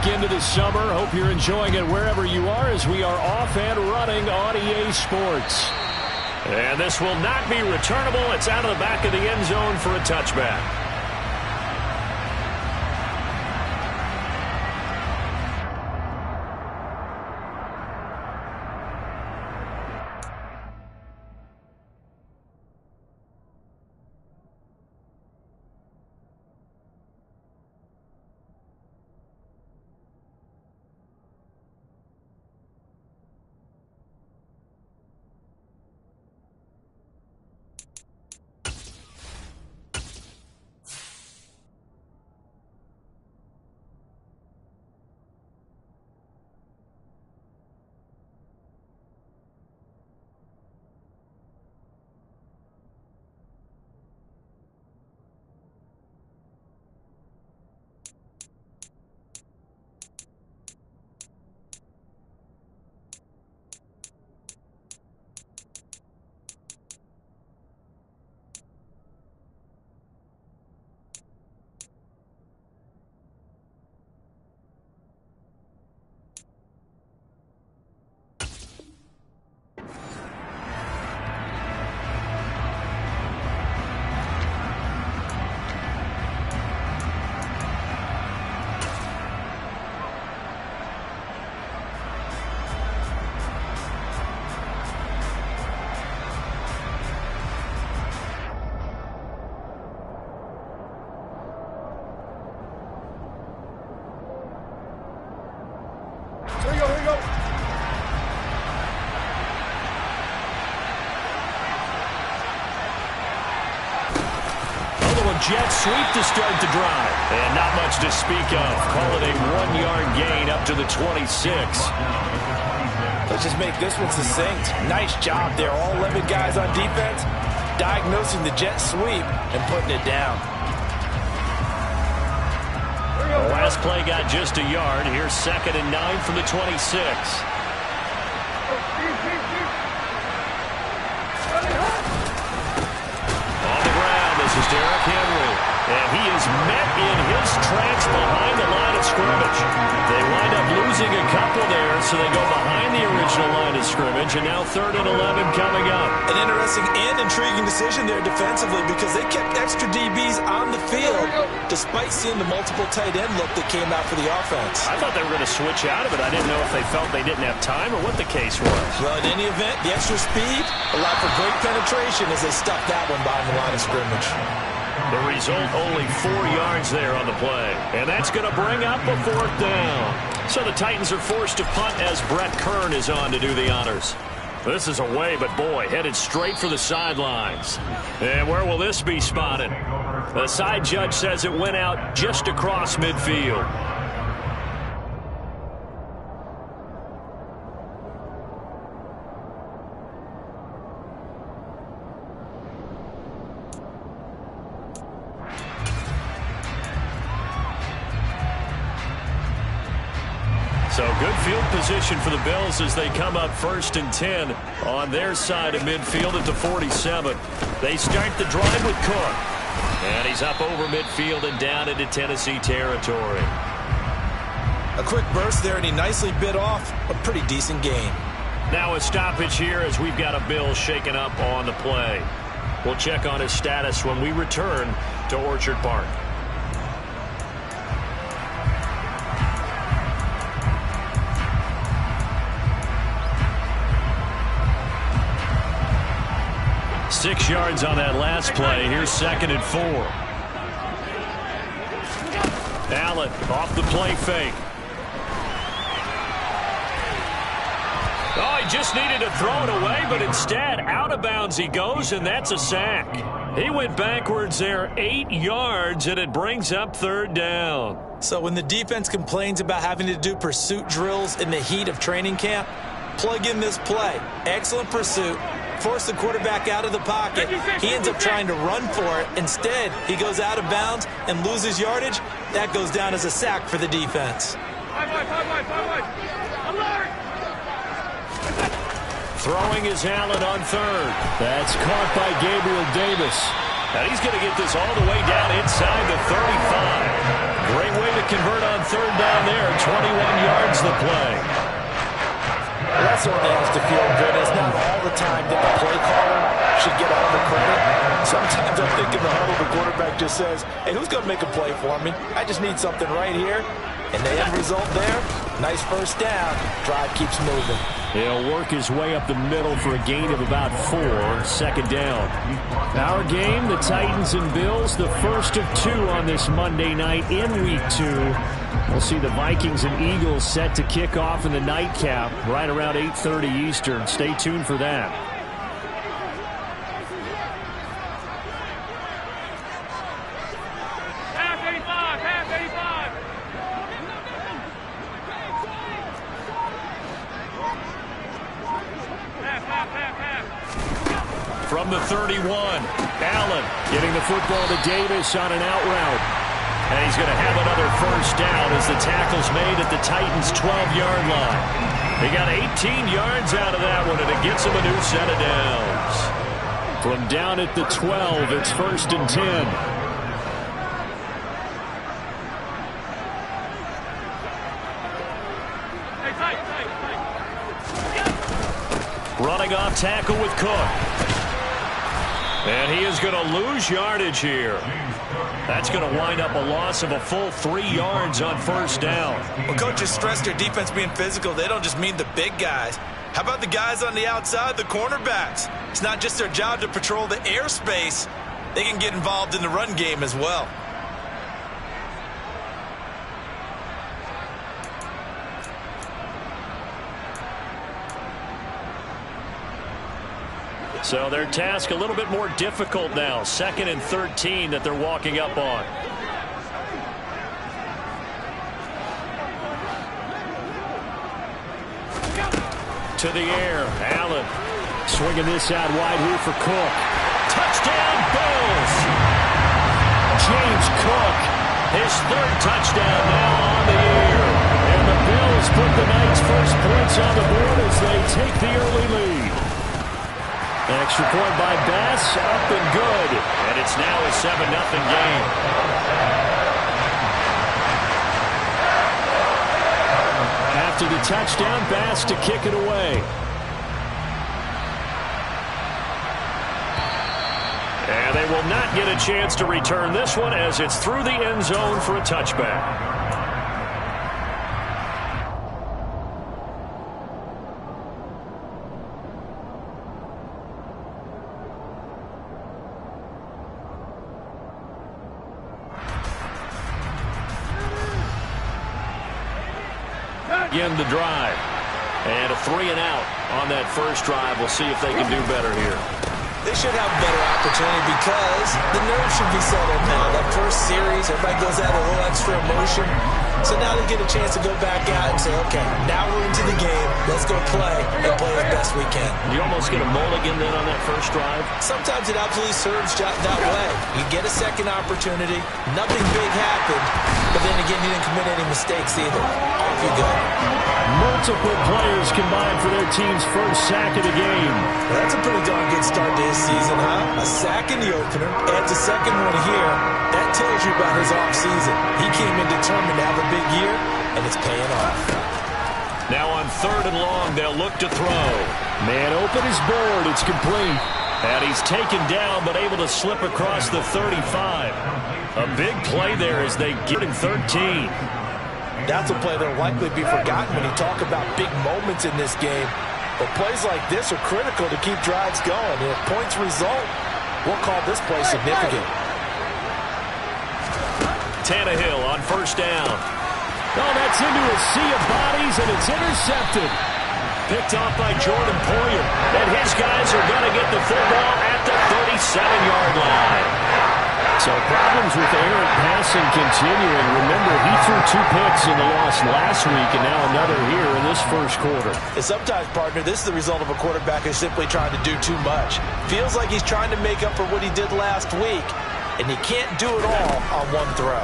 week into the summer. Hope you're enjoying it wherever you are as we are off and running on EA Sports. And this will not be returnable. It's out of the back of the end zone for a touchback. Jet sweep to start the drive. And not much to speak of. Call it a 1-yard gain up to the 26. Let's just make this one succinct. Nice job there. All 11 guys on defense diagnosing the jet sweep and putting it down. The last play got just a yard. Here's 2nd and 9 from the 26. This is Derrick Henry, and he is met in his tracks behind the line of scrimmage. They wind up losing a couple there, so they go behind the original line of scrimmage, and now 3rd and 11 coming up. An interesting and intriguing decision there defensively because they kept extra DBs on the field despite seeing the multiple tight end look that came out for the offense. I thought they were going to switch out of it. I didn't know if they felt they didn't have time or what the case was. Well, in any event, the extra speed allowed for great penetration as they stuffed that one behind the line of scrimmage. The result, only 4 yards there on the play. And that's going to bring up a 4th down. So the Titans are forced to punt as Brett Kern is on to do the honors. This is away, but boy, headed straight for the sidelines. And where will this be spotted? The side judge says it went out just across midfield. So good field position for the Bills as they come up 1st and 10 on their side of midfield at the 47. They start the drive with Cook. And he's up over midfield and down into Tennessee territory. A quick burst there, and he nicely bit off a pretty decent gain. Now a stoppage here as we've got a Bill shaken up on the play. We'll check on his status when we return to Orchard Park. Six yards on that last play. Here's 2nd and 4. Allen off the play fake. Oh, he just needed to throw it away, but instead, out of bounds he goes, and that's a sack. He went backwards there 8 yards, and it brings up 3rd down. So when the defense complains about having to do pursuit drills in the heat of training camp, plug in this play. Excellent pursuit. Force the quarterback out of the pocket. He ends up trying to run for it. Instead, he goes out of bounds and loses yardage. That goes down as a sack for the defense. Throwing is Allen on 3rd. That's caught by Gabriel Davis. And he's going to get this all the way down inside the 35. Great way to convert on third down there. 21 yards the play. Well, that's what has to feel good. It's not all the time that the play caller should get all the credit. Sometimes I think in the huddle, the quarterback just says, hey, who's going to make a play for me? I just need something right here. And the end result there, nice first down. Drive keeps moving. He'll work his way up the middle for a gain of about 4. Second down. Our game, the Titans and Bills, the first of 2 on this Monday night in Week 2. We'll see the Vikings and Eagles set to kick off in the nightcap right around 8:30 Eastern. Stay tuned for that. From the 31, Allen getting the football to Davis on an out route. And he's going to have another first down as the tackle's made at the Titans' 12-yard line. They got 18 yards out of that one, and it gets them a new set of downs. From down at the 12, it's 1st and 10. Running off tackle with Cook. And he is going to lose yardage here. That's going to wind up a loss of a full 3 yards on first down. Well, coaches stress their defense being physical. They don't just mean the big guys. How about the guys on the outside, the cornerbacks? It's not just their job to patrol the airspace. They can get involved in the run game as well. So their task a little bit more difficult now. 2nd and 13 that they're walking up on. To the air. Allen swinging this out wide here for Cook. Touchdown, Bills! James Cook, his 3rd touchdown now on the year. And the Bills put the night's first points on the board as they take the early lead. Extra point by Bass, up and good. And it's now a 7-0 game. After the touchdown, Bass to kick it away. And they will not get a chance to return this one as it's through the end zone for a touchback. Again, the drive. And a 3 and out on that first drive. We'll see if they can do better here. They should have a better opportunity because the nerves should be settled now. That first series, everybody goes out a little extra emotion. So now they get a chance to go back out and say, okay, now we're into the game. Let's go play and play as best we can. You almost get a mulligan then on that first drive? Sometimes it absolutely serves that way. You get a second opportunity. Nothing big happened. But then again, you didn't commit any mistakes either. Off you go. Multiple players combined for their team's first sack of the game. Well, that's a pretty darn good start to his season, huh? A sack in the opener, adds a second one here. That tells you about his offseason. He came in determined to have a big year, and it's paying off. Now on 3rd and long, they'll look to throw. Man open is board. It's complete. And he's taken down, but able to slip across the 35. A big play there as they get him 13. That's a play that will likely be forgotten when you talk about big moments in this game. But plays like this are critical to keep drives going. And if points result, we'll call this play significant. Tannehill on first down. Oh, that's into a sea of bodies, and it's intercepted. Picked off by Jordan Poyer. And his guys are going to get the football at the 37-yard line. So problems with errant passing continuing. Remember, he threw 2 picks in the loss last week, and now another here in this first quarter. And sometimes, partner, this is the result of a quarterback who's simply trying to do too much. Feels like he's trying to make up for what he did last week, and he can't do it all on one throw.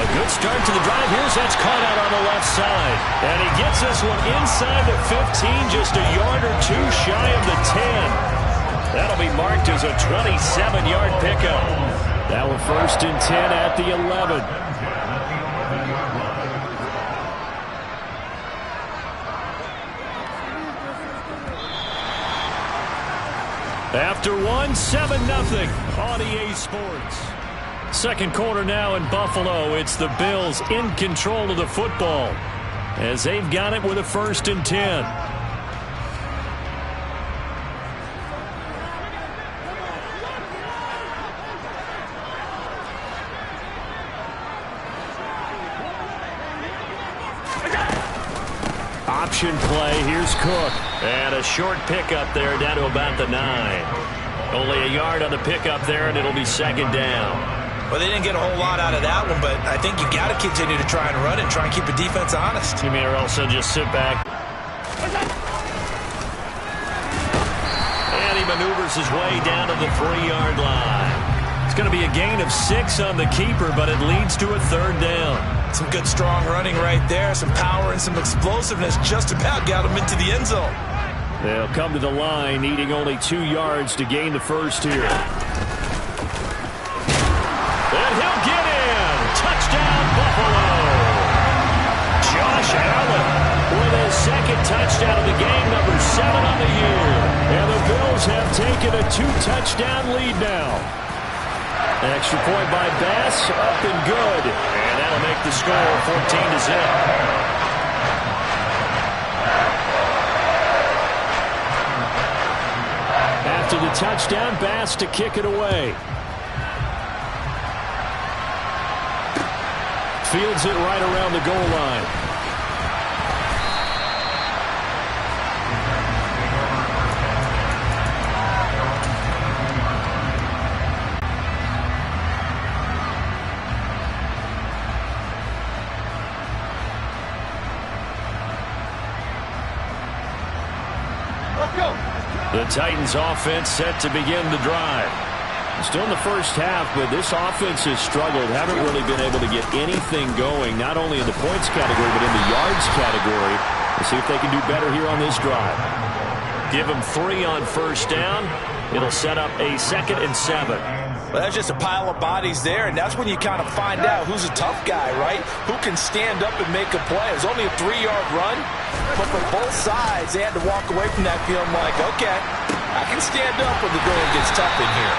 A good start to the drive. Here's that's caught out on the left side. And he gets this one inside the 15, just a yard or two shy of the 10. That'll be marked as a 27-yard pickup. Now a 1st and 10 at the 11. After 7-0 on EA Sports. Second quarter now in Buffalo. It's the Bills in control of the football as they've got it with a 1st and 10. Option play. Here's Cook. And a short pickup there down to about the 9. Only a yard on the pickup there, and it'll be 2nd down. Well, they didn't get a whole lot out of that one, but I think you got to continue to try and run and try and keep the defense honest. You mean or also just sit back. And he maneuvers his way down to the 3-yard line. It's going to be a gain of 6 on the keeper, but it leads to a 3rd down. Some good, strong running right there. Some power and some explosiveness just about got him into the end zone. They'll come to the line, needing only 2 yards to gain the first here. And he'll get in. Touchdown, Buffalo. Josh Allen with his 2nd touchdown of the game, number 7 on the year. And the Bills have taken a 2-touchdown lead now. Extra point by Bass, up and good. And that'll make the score 14-0. After the touchdown, Bass to kick it away. Fields it right around the goal line. The Titans offense set to begin the drive. Still in the first half, but this offense has struggled. Haven't really been able to get anything going, not only in the points category, but in the yards category. Let's see if they can do better here on this drive. Give them 3 on 1st down. It'll set up a 2nd and 7. Well, that's just a pile of bodies there, and that's when you kind of find out who's a tough guy, right? Who can stand up and make a play. It was only a 3-yard run, but for both sides, they had to walk away from that feeling like, okay, I can stand up when the going gets tough in here.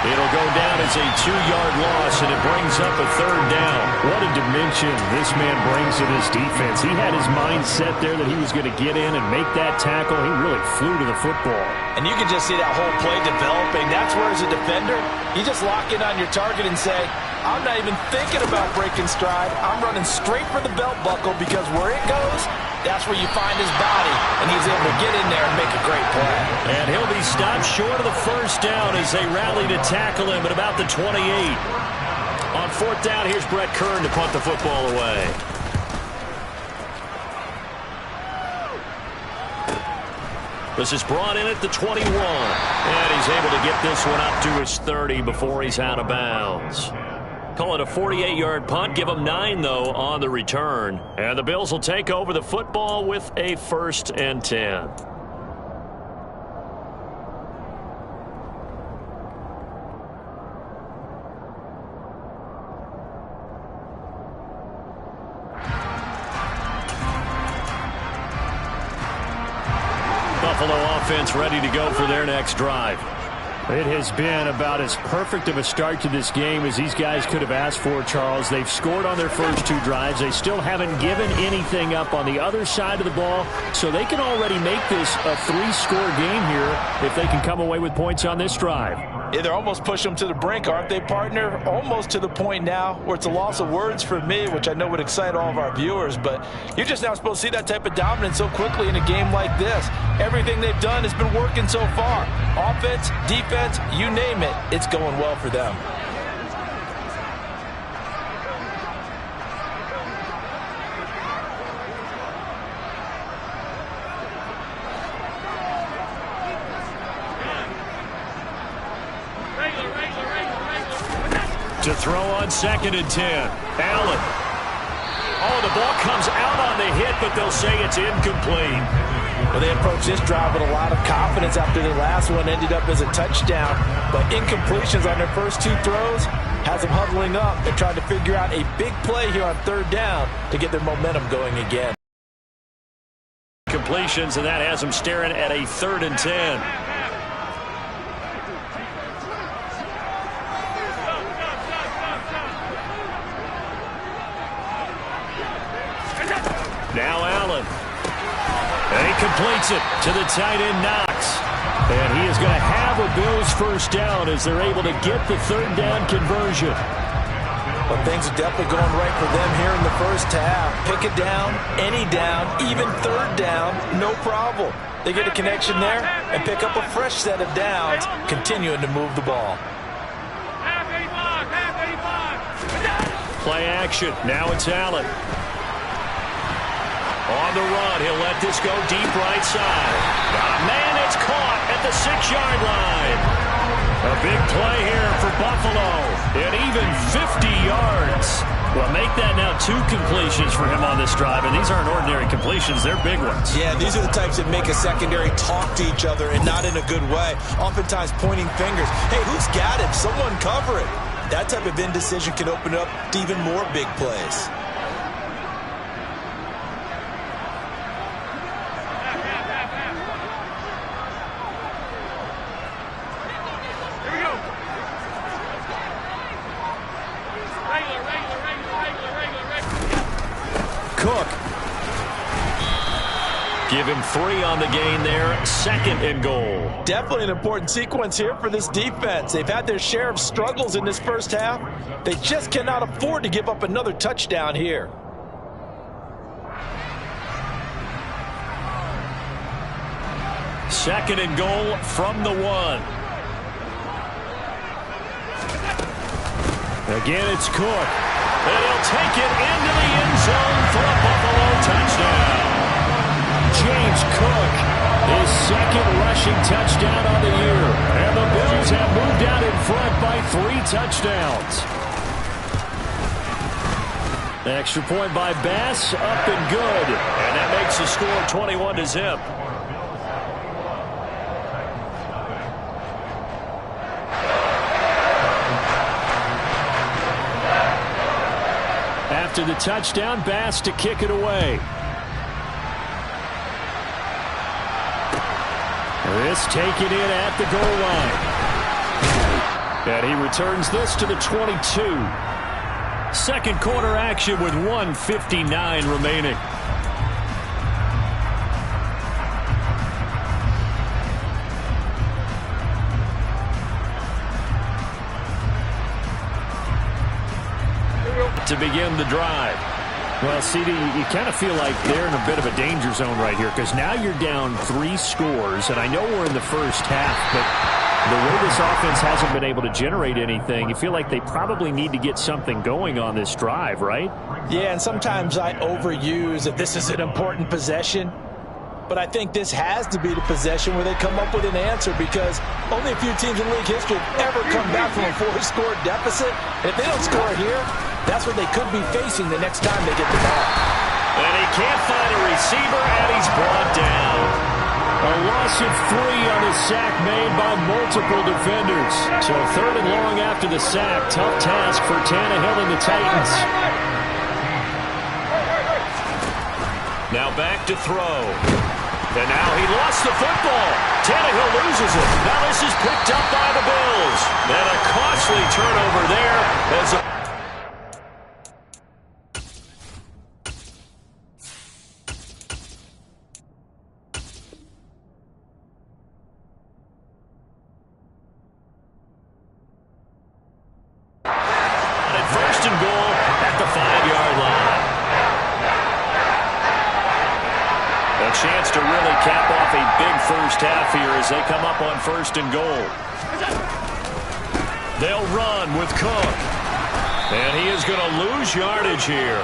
It'll go down as a 2-yard loss, and it brings up a 3rd down. What a dimension this man brings to this defense. He had his mind set there that he was going to get in and make that tackle. He really flew to the football. And you can just see that whole play developing. That's where, as a defender, you just lock in on your target and say, I'm not even thinking about breaking stride. I'm running straight for the belt buckle, because where it goes, that's where you find his body, and he's able to get in there and make a great play. And he'll be stopped short of the 1st down as they rally to tackle him at about the 28. On 4th down, here's Brett Kern to punt the football away. This is brought in at the 21. And he's able to get this one up to his 30 before he's out of bounds. Call it a 48-yard punt. Give them 9, though, on the return. And the Bills will take over the football with a 1st and 10. Buffalo offense ready to go for their next drive. It has been about as perfect of a start to this game as these guys could have asked for, Charles. They've scored on their first 2 drives. They still haven't given anything up on the other side of the ball, so they can already make this a 3-score game here if they can come away with points on this drive. Yeah, they're almost pushing them to the brink, aren't they, partner? Almost to the point now where it's a loss of words for me, which I know would excite all of our viewers, but you're just now supposed to see that type of dominance so quickly in a game like this. Everything they've done has been working so far. Offense, defense, you name it, it's going well for them. To throw on 2nd and 10. Allen. Oh, the ball comes out on the hit, but they'll say it's incomplete. Well, they approached this drive with a lot of confidence after their last one ended up as a touchdown. But incompletions on their first two throws has them huddling up and trying to figure out a big play here on third down to get their momentum going again. Completions, and that has them staring at a 3rd and 10. Now Allen. And he completes it to the tight end, Knox. And he is going to have a Bills first down as they're able to get the 3rd down conversion. Well, things are definitely going right for them here in the first half. Pick it down, any down, even 3rd down, no problem. They get a connection there and pick up a fresh set of downs, continuing to move the ball. Play action. Now it's Allen. On the run, he'll let this go deep right side. Got a man, it's caught at the 6-yard line. A big play here for Buffalo, and even 50 yards. Well, make that now 2 completions for him on this drive, and these aren't ordinary completions, they're big ones. Yeah, these are the types that make a secondary talk to each other, and not in a good way. Oftentimes pointing fingers. Hey, who's got him? Someone cover it. That type of indecision can open up to even more big plays. Cook. Give him 3 on the gain there. 2nd and goal. Definitely an important sequence here for this defense. They've had their share of struggles in this first half. They just cannot afford to give up another touchdown here. Second and goal from the 1. Again, it's Cook. And he'll take it into the end zone for a Buffalo touchdown. James Cook, his 2nd rushing touchdown on the year. And the Bills have moved out in front by 3 touchdowns. Extra point by Bass, up and good. And that makes the score 21-0. After the touchdown, Bass to kick it away. This taken in at the goal line. And he returns this to the 22. Second quarter action with 1:59 remaining. To begin the drive. Well, CD, you kind of feel like they're in a bit of a danger zone right here because now you're down 3 scores, and I know we're in the first half, but the way this offense hasn't been able to generate anything, you feel like they probably need to get something going on this drive, right? Yeah, and sometimes I overuse that this is an important possession. But I think this has to be the possession where they come up with an answer because only a few teams in league history have ever come back from a 4-score deficit. And if they don't score here, that's what they could be facing the next time they get the ball. And he can't find a receiver, and he's brought down. A loss of 3 on a sack made by multiple defenders. So 3rd and long after the sack. Tough task for Tannehill and the Titans. Now back to throw. And now he lost the football. Tannehill loses it. Now this is picked up by the Bills. And a costly turnover there as a first and goal at the 5-yard line. A chance to really cap off a big first half here as they come up on 1st and goal. They'll run with Cook. And he is going to lose yardage here.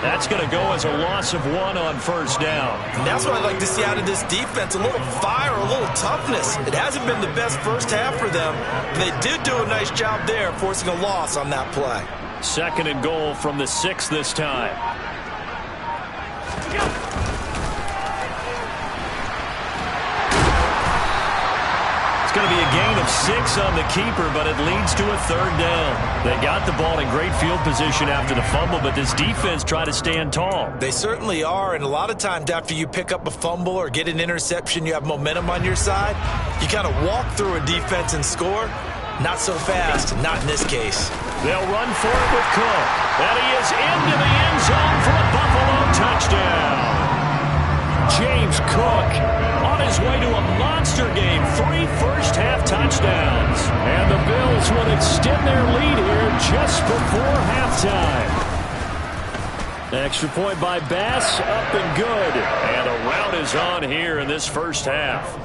That's going to go as a loss of 1 on 1st down. And that's what I'd like to see out of this defense, a little fire, a little toughness. It hasn't been the best first half for them. They did do a nice job there, forcing a loss on that play. 2nd and goal from the 6 this time. of 6 on the keeper, but it leads to a 3rd down. They got the ball in great field position after the fumble, but this defense tried to stand tall. They certainly are, and a lot of times after you pick up a fumble or get an interception, you have momentum on your side. You kind of walk through a defense and score. Not so fast, not in this case. They'll run for it with Cook. And he is into the end zone for a Buffalo touchdown. James Cook on his way to a monster game. 3 first-half touchdowns. And the Bills will extend their lead here just before halftime. Extra point by Bass, up and good. And a rout is on here in this first half.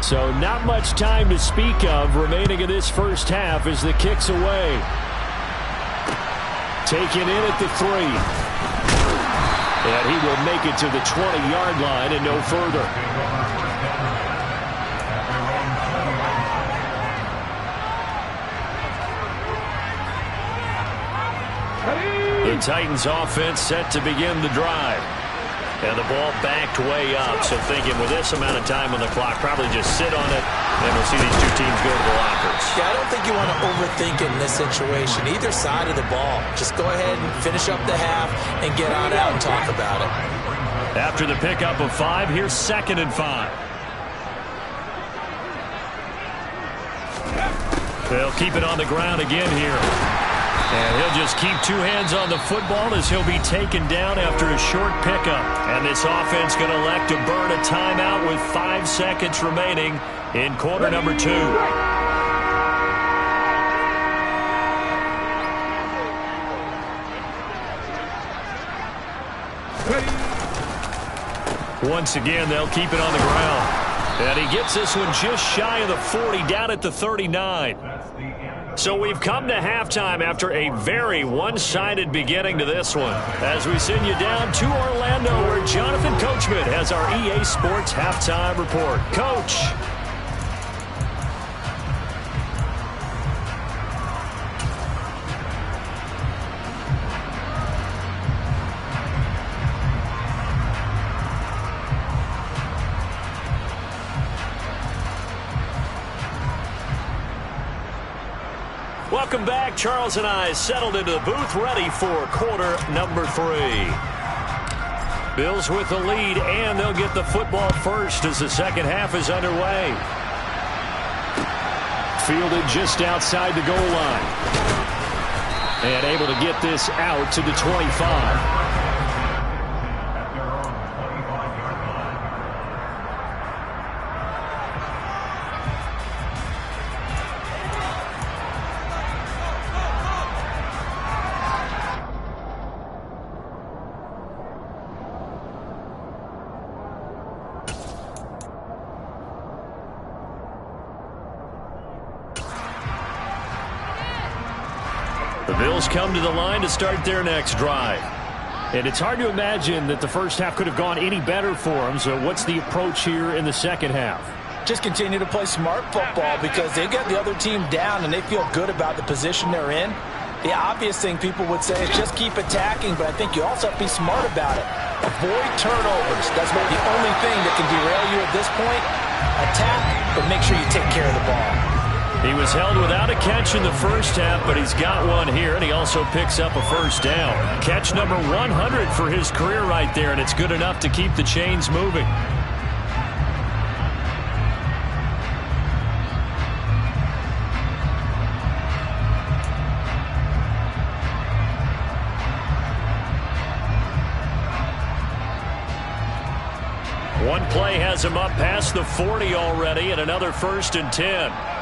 So not much time to speak of remaining in this first half as the kick's away. Taken in at the 3. And he will make it to the 20-yard line and no further. The Titans offense set to begin the drive. And the ball backed way up. So thinking with this amount of time on the clock, probably just sit on it, and we'll see these two teams go to the lockers. Yeah, I don't think you want to overthink it in this situation. Either side of the ball. Just go ahead and finish up the half and get on out and talk about it. After the pickup of 5, here's 2nd and 5. They'll keep it on the ground again here. And he'll just keep 2 hands on the football as he'll be taken down after a short pickup. And this offense going to elect to burn a timeout with 5 seconds remaining in quarter number 2. Once again, they'll keep it on the ground. And he gets this one just shy of the 40, down at the 39. So we've come to halftime after a very one-sided beginning to this one. As we send you down to Orlando, where Jonathan Coachman has our EA Sports halftime report. Coach. Welcome back. Charles and I settled into the booth, ready for quarter number 3. Bills with the lead, and they'll get the football first as the second half is underway. Fielded just outside the goal line. And able to get this out to the 25. The Bills come to the line to start their next drive. And it's hard to imagine that the first half could have gone any better for them. So what's the approach here in the second half? Just continue to play smart football because they get the other team down and they feel good about the position they're in. The obvious thing people would say is just keep attacking, but I think you also have to be smart about it. Avoid turnovers. That's the only thing that can derail you at this point. Attack, but make sure you take care of the ball. He was held without a catch in the first half, but he's got one here, and he also picks up a first down. Catch number 100 for his career right there, and it's good enough to keep the chains moving. One play has him up past the 40 already, and another 1st and 10.